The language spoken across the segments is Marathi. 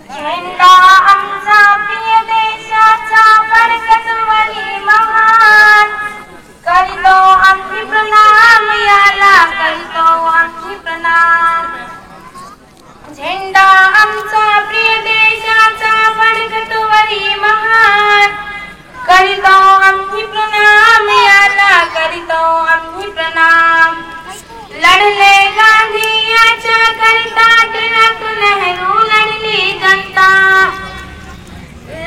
झेंडा आमचा प्रिय देशाचा बळकतवरी महान, करीतो आम्ही प्रणाम याला, करीतो आम्ही प्रणाम। झेंडा आमचा प्रिय देशाचा बळकतवरी महान, करीतो आम्ही प्रणाम याला, करीतो आम्ही प्रणाम। लढले गांधी याच्या करिता, टिळक नेहरू लढली जनता।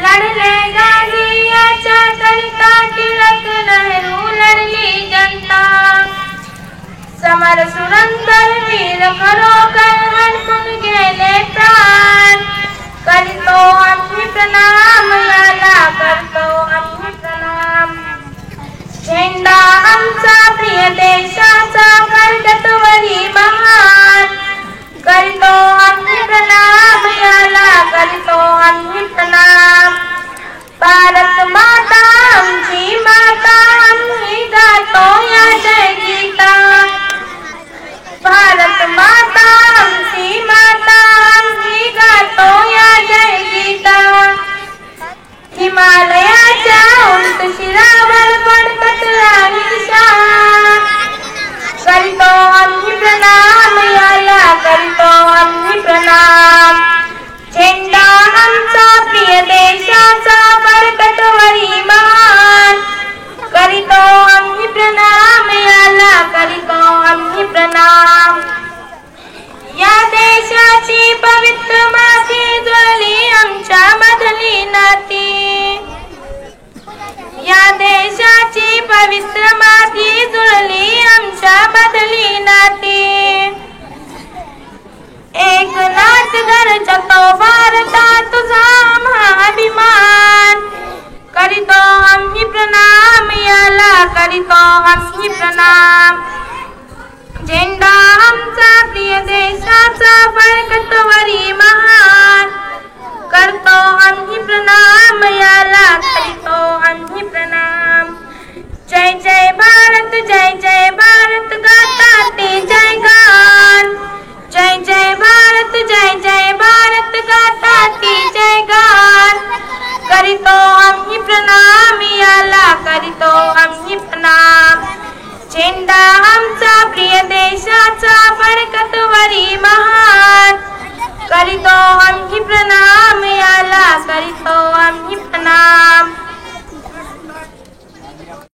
लढले गांधी याच्या करिता, टिळक नेहरू लढली जनता। समर सुरंदर वीर खरोखर हरपून गेले प्राण, करीतो आम्ही प्रणाम याला, करतो आम्ही प्रणाम। झेंडा आमचा प्रिय देशाचा बळकतवरी महान, करीतो आम्ही प्रणाम याला, करीतो आम्ही प्रणाम। भारत माता आमची माता, आम्ही गातो या जय गीता। भारत माता आमची माता, आम्ही गातो या जय गीता। हिमालयाच्या उंच शिरावर पडतात राणी शान, करीतो आम्ही प्रणाम याला, करीतो आम्ही प्रणाम। झेंडा आमचा प्रिय देशाचा बळकतवरी महान, करीतो आम्ही प्रणाम याला, करीतो आम्ही प्रणाम। या देशाची पवित्र माती जुळली आमच्या मधली नाती। या देशाची पवित्र माती जुळली आमच्या बदली नाती। एकनाथ गरजतो भारता तुझा महाअभिमान, करीतो आम्ही प्रणाम याला, करीतो आम्ही प्रणाम। झेंडा आमचा प्रिय देशाचा बळकतवरी महान, करतो आम्ही प्रणाम याला, करीतो आम्ही प्रणाम। जय जय भारत गाता ते जयगान, जय जय भारत गाता ते जयगान। करीतो आम्ही प्रणाम याला, करीतो आम्ही प्रणाम। झेंडा आमचा प्रिय देशाचा बळकतवरी महान, करीतो आम्ही प्रणाम याला, करीतो आम्ही प्रणाम।